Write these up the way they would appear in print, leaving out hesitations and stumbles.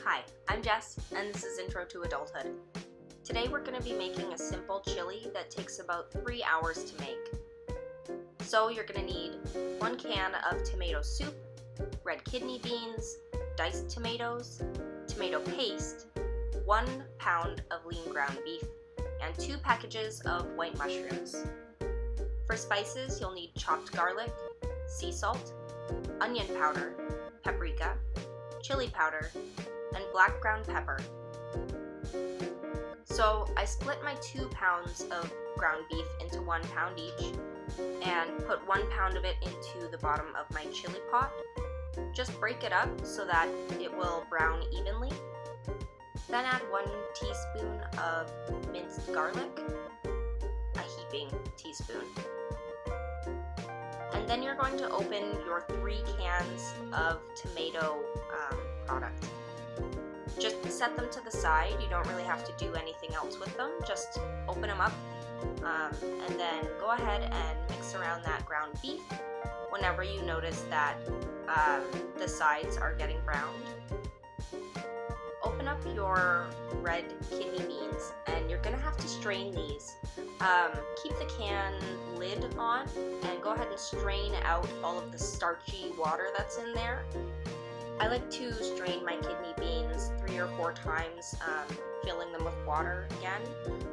Hi, I'm Jess, and this is Intro to Adulthood. Today we're going to be making a simple chili that takes about 3 hours to make. So you're going to need 1 can of tomato soup, red kidney beans, diced tomatoes, tomato paste, 1 pound of lean ground beef, and 2 packages of white mushrooms. For spices, you'll need chopped garlic, sea salt, onion powder, paprika, chili powder, and black ground pepper. So I split my 2 pounds of ground beef into 1 pound each and put 1 pound of it into the bottom of my chili pot. Just break it up so that it will brown evenly. Then add 1 teaspoon of minced garlic, a heaping teaspoon. And then you're going to open your 3 cans of tomato product. Just set them to the side. You don't really have to do anything else with them. Just open them up and then go ahead and mix around that ground beef whenever you notice that the sides are getting browned. Open up your red kidney beans and you're going to have to strain these. Keep the can lid on and go ahead and strain out all of the starchy water that's in there. I like to strain my kidney beans 3 or 4 times, filling them with water again,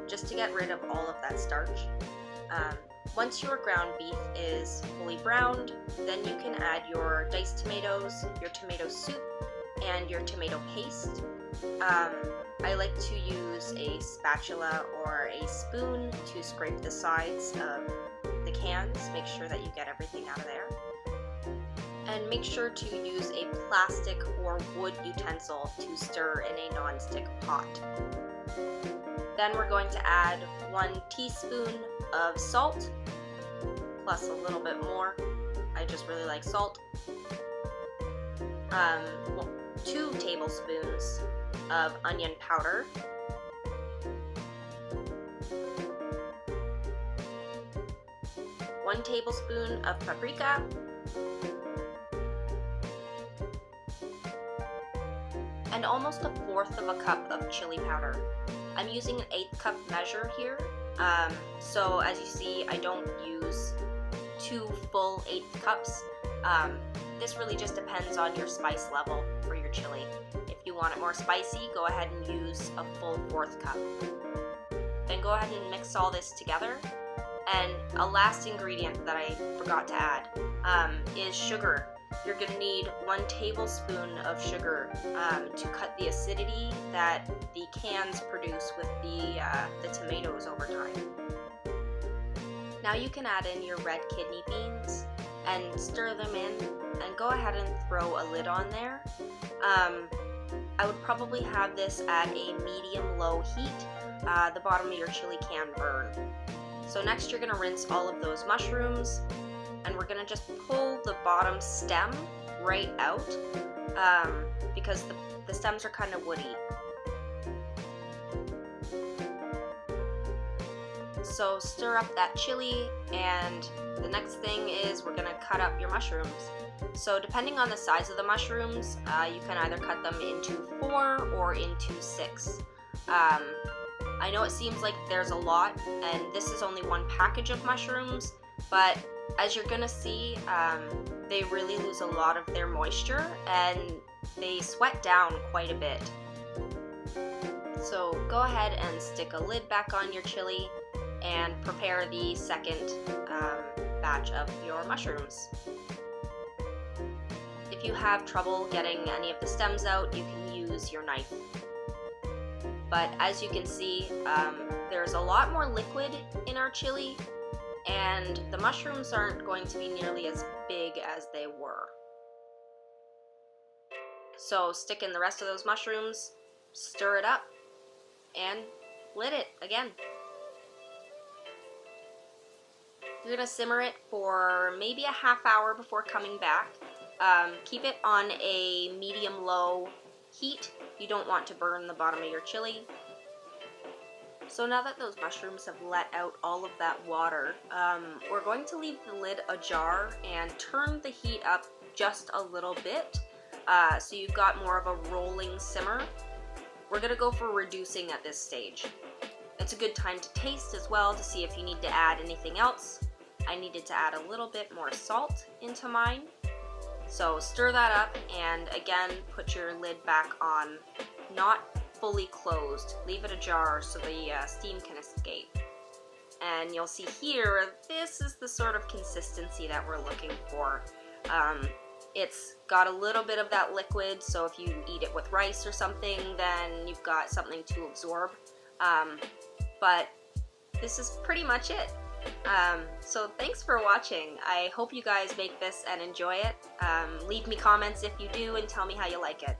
just to get rid of all of that starch. Once your ground beef is fully browned, then you can add your diced tomatoes, your tomato soup, and your tomato paste. I like to use a spatula or a spoon to scrape the sides of the cans, make sure that you get everything out of there. And make sure to use a plastic or wood utensil to stir in a non-stick pot. Then we're going to add 1 teaspoon of salt, plus a little bit more. I just really like salt. 2 tablespoons of onion powder. 1 tablespoon of paprika. And almost 1/4 of a cup of chili powder. I'm using an 1/8 cup measure here, so as you see, I don't use 2 full 1/8 cups. This really just depends on your spice level for your chili. If you want it more spicy, go ahead and use a full 1/4 cup. Then go ahead and mix all this together. And a last ingredient that I forgot to add is sugar. You're going to need 1 tablespoon of sugar to cut the acidity that the cans produce with the tomatoes over time. Now you can add in your red kidney beans and stir them in and go ahead and throw a lid on there. I would probably have this at a medium-low heat. The bottom of your chili can burn. So next you're going to rinse all of those mushrooms, and we're going to just pull the bottom stem right out because the stems are kind of woody. So stir up that chili, and the next thing is we're going to cut up your mushrooms. So depending on the size of the mushrooms, you can either cut them into 4 or into 6. I know it seems like there's a lot, and this is only 1 package of mushrooms, but as you're gonna see, they really lose a lot of their moisture and they sweat down quite a bit. So go ahead and stick a lid back on your chili and prepare the second batch of your mushrooms. If you have trouble getting any of the stems out, you can use your knife. But as you can see, there's a lot more liquid in our chili, and the mushrooms aren't going to be nearly as big as they were. So stick in the rest of those mushrooms, stir it up, and lid it again. You're going to simmer it for maybe a ½ hour before coming back. Keep it on a medium-low heat. You don't want to burn the bottom of your chili. So now that those mushrooms have let out all of that water, we're going to leave the lid ajar and turn the heat up just a little bit so you've got more of a rolling simmer. We're gonna go for reducing at this stage. It's a good time to taste as well to see if you need to add anything else. I needed to add a little bit more salt into mine. So stir that up, and again, put your lid back on, not fully closed. Leave it ajar so the steam can escape. And you'll see here, this is the sort of consistency that we're looking for. It's got a little bit of that liquid, so if you eat it with rice or something, then you've got something to absorb. But this is pretty much it. So thanks for watching. I hope you guys make this and enjoy it. Leave me comments if you do and tell me how you like it.